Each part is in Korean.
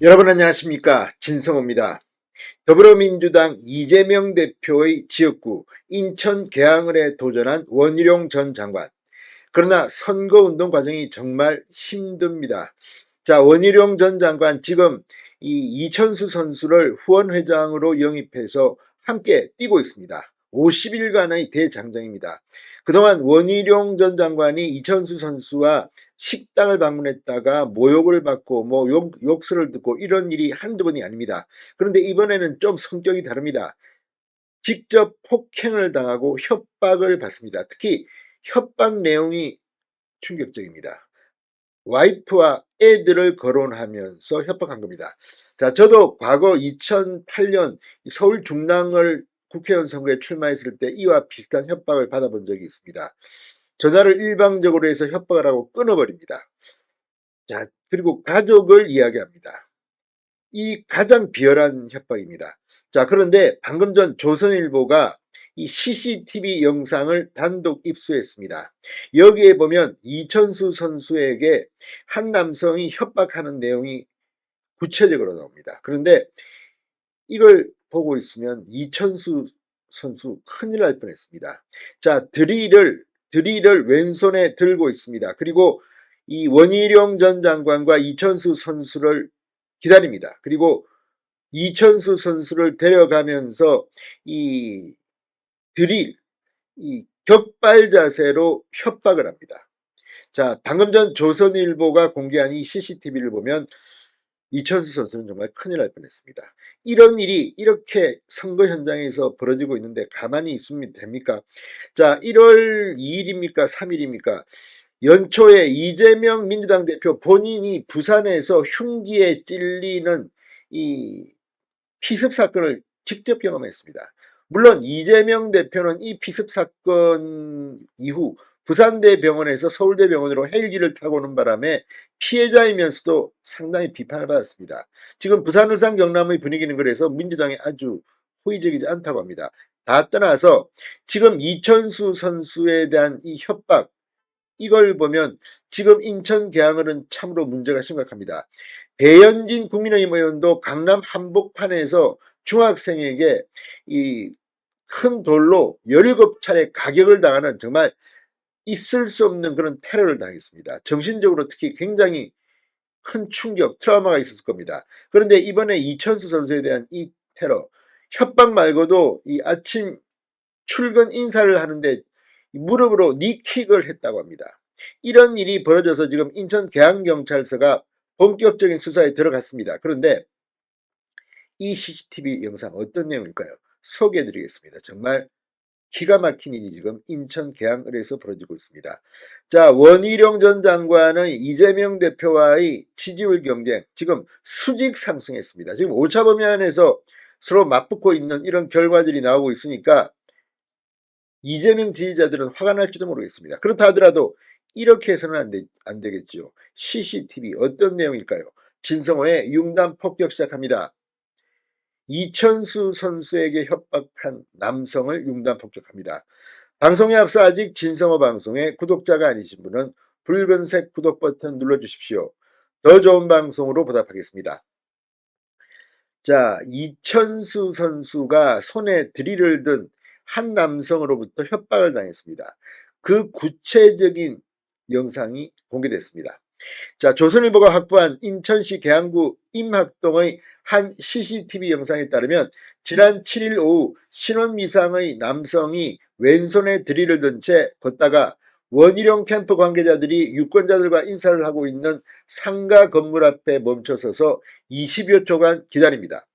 여러분 안녕하십니까, 진성호입니다. 더불어민주당 이재명 대표의 지역구 인천 계양을에 도전한 원희룡 전 장관. 그러나 선거운동 과정이 정말 힘듭니다. 자, 원희룡 전 장관 지금 이 이천수 선수를 후원회장으로 영입해서 함께 뛰고 있습니다. 50일간의 대장정입니다. 그동안 원희룡 전 장관이 이천수 선수와 식당을 방문했다가 모욕을 받고 욕설을 듣고 이런 일이 한두 번이 아닙니다. 그런데 이번에는 좀 성격이 다릅니다. 직접 폭행을 당하고 협박을 받습니다. 특히 협박 내용이 충격적입니다. 와이프와 애들을 거론하면서 협박한 겁니다. 자, 저도 과거 2008년 서울 중랑을 국회의원 선거에 출마했을 때 이와 비슷한 협박을 받아본 적이 있습니다. 전화를 일방적으로 해서 협박을 하고 끊어버립니다. 자, 그리고 가족을 이야기합니다. 이 가장 비열한 협박입니다. 자, 그런데 방금 전 조선일보가 이 CCTV 영상을 단독 입수했습니다. 여기에 보면 이천수 선수에게 한 남성이 협박하는 내용이 구체적으로 나옵니다. 그런데 이걸 보고 있으면 이천수 선수 큰일 날 뻔했습니다. 자, 드릴을 왼손에 들고 있습니다. 그리고 이 원희룡 전 장관과 이천수 선수를 기다립니다. 그리고 이천수 선수를 데려가면서 이 드릴, 이 격발 자세로 협박을 합니다. 자, 방금 전 조선일보가 공개한 이 CCTV를 보면 이천수 선수는 정말 큰일 날 뻔했습니다. 이런 일이 이렇게 선거 현장에서 벌어지고 있는데 가만히 있으면 됩니까? 자, 1월 2일입니까? 3일입니까? 연초에 이재명 민주당 대표 본인이 부산에서 흉기에 찔리는 이 피습 사건을 직접 경험했습니다. 물론 이재명 대표는 이 피습 사건 이후 부산대병원에서 서울대병원으로 헬기를 타고 오는 바람에 피해자이면서도 상당히 비판을 받았습니다. 지금 부산, 울산, 경남의 분위기는 그래서 민주당이 아주 호의적이지 않다고 합니다. 다 떠나서 지금 이천수 선수에 대한 이 협박, 이걸 보면 지금 인천 계양을은 참으로 문제가 심각합니다. 배현진 국민의힘 의원도 강남 한복판에서 중학생에게 이 큰 돌로 17차례 가격을 당하는 정말 있을 수 없는 그런 테러를 당했습니다. 정신적으로 특히 굉장히 큰 충격, 트라우마가 있었을 겁니다. 그런데 이번에 이천수 선수에 대한 이 테러, 협박 말고도 이 아침 출근 인사를 하는데 무릎으로 니킥을 했다고 합니다. 이런 일이 벌어져서 지금 인천 계양경찰서가 본격적인 수사에 들어갔습니다. 그런데 이 CCTV 영상 어떤 내용일까요? 소개해드리겠습니다. 정말 기가 막힌 일이 지금 인천 계양을에서 벌어지고 있습니다. 자, 원희룡 전 장관의 이재명 대표와의 지지율 경쟁 지금 수직 상승했습니다. 지금 오차범위안에서 서로 맞붙고 있는 이런 결과들이 나오고 있으니까 이재명 지지자들은 화가 날지도 모르겠습니다. 그렇다 하더라도 이렇게 해서는 안 되겠죠. CCTV 어떤 내용일까요? 진성호의 융단 폭격 시작합니다. 이천수 선수에게 협박한 남성을 융단 폭격합니다. 방송에 앞서 아직 진성호 방송에 구독자가 아니신 분은 붉은색 구독 버튼 눌러주십시오. 더 좋은 방송으로 보답하겠습니다. 자, 이천수 선수가 손에 드릴을 든 한 남성으로부터 협박을 당했습니다. 그 구체적인 영상이 공개됐습니다. 자, 조선일보가 확보한 인천시 계양구 임학동의 한 CCTV 영상에 따르면 지난 7일 오후 신원미상의 남성이 왼손에 드릴을 든 채 걷다가 원희룡 캠프 관계자들이 유권자들과 인사를 하고 있는 상가 건물 앞에 멈춰서서 20여 초간 기다립니다.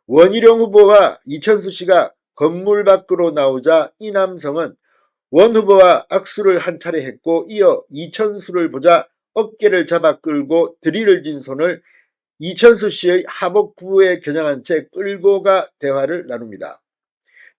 원희룡 후보와 이천수 씨가 건물 밖으로 나오자 이 남성은 원 후보와 악수를 한 차례 했고 이어 이천수를 보자 어깨를 잡아 끌고 드릴을 진 손을 이천수 씨의 하복부에 겨냥한 채 끌고 가 대화를 나눕니다.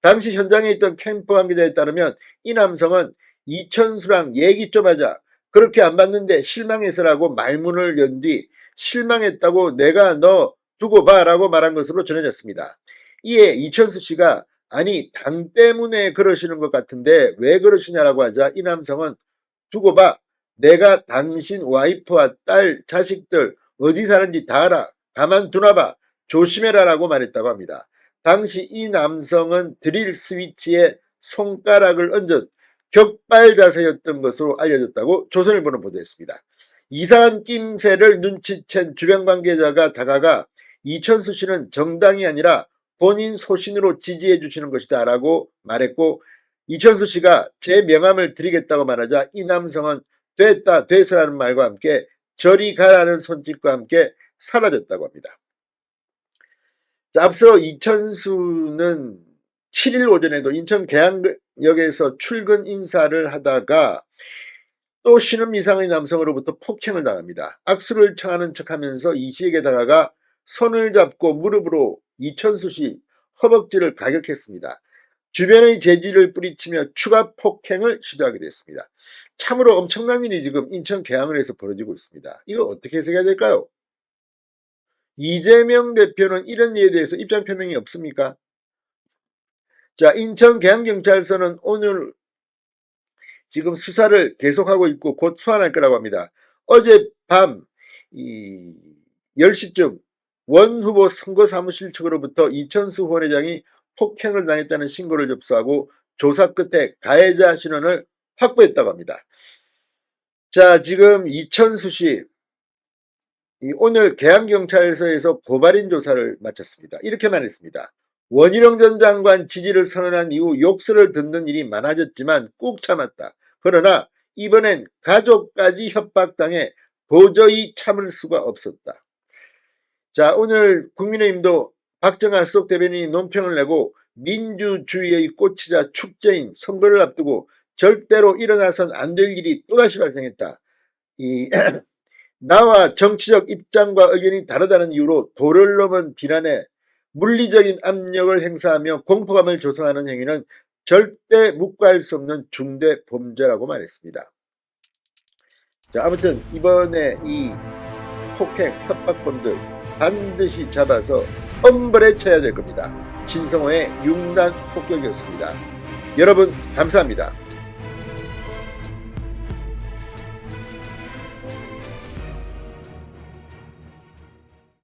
당시 현장에 있던 캠프 관계자에 따르면 이 남성은 이천수랑 얘기 좀 하자, 그렇게 안 봤는데 실망해서라고 말문을 연 뒤 실망했다고 내가 너 두고 봐 라고 말한 것으로 전해졌습니다. 이에 이천수 씨가 아니 당 때문에 그러시는 것 같은데 왜 그러시냐라고 하자 이 남성은 두고 봐, 내가 당신 와이프와 딸 자식들 어디 사는지 다 알아, 가만두나봐 조심해라라고 말했다고 합니다. 당시 이 남성은 드릴 스위치에 손가락을 얹은 격발 자세였던 것으로 알려졌다고 조선일보는 보도했습니다. 이상한 낌새를 눈치챈 주변 관계자가 다가가 이천수 씨는 정당이 아니라 본인 소신으로 지지해 주시는 것이다 라고 말했고, 이천수 씨가 제 명함을 드리겠다고 말하자 이 남성은 됐다 됐으라는 말과 함께 저리 가라는 손짓과 함께 사라졌다고 합니다. 자, 앞서 이천수는 7일 오전에도 인천 계양역에서 출근 인사를 하다가 또 신음 이상의 남성으로부터 폭행을 당합니다. 악수를 청하는 척하면서 이 씨에게 다가가 손을 잡고 무릎으로 이천수 씨 허벅지를 가격했습니다. 주변의 재질을 뿌리치며 추가 폭행을 시도하게 됐습니다. 참으로 엄청난 일이 지금 인천 계양을에서 벌어지고 있습니다. 이거 어떻게 해석해야 될까요? 이재명 대표는 이런 일에 대해서 입장 표명이 없습니까? 자, 인천 계양경찰서는 오늘 지금 수사를 계속하고 있고 곧 소환할 거라고 합니다. 어젯밤 10시쯤 원 후보 선거사무실 측으로부터 이천수 후원회장이 폭행을 당했다는 신고를 접수하고 조사 끝에 가해자 신원을 확보했다고 합니다. 자, 지금 이천수 씨 오늘 계양경찰서에서 고발인 조사를 마쳤습니다. 이렇게 말했습니다. 원희룡 전 장관 지지를 선언한 이후 욕설을 듣는 일이 많아졌지만 꾹 참았다. 그러나 이번엔 가족까지 협박당해 도저히 참을 수가 없었다. 자, 오늘 국민의힘도 박정아 수석 대변인이 논평을 내고 민주주의의 꽃이자 축제인 선거를 앞두고 절대로 일어나선 안 될 일이 또다시 발생했다. 나와 정치적 입장과 의견이 다르다는 이유로 도를 넘은 비난에 물리적인 압력을 행사하며 공포감을 조성하는 행위는 절대 묵과할 수 없는 중대 범죄라고 말했습니다. 자, 아무튼 이번에 이 폭행 협박범들 반드시 잡아서 엄벌에 쳐야 될 겁니다. 진성호의 융단 폭격이었습니다. 여러분 감사합니다.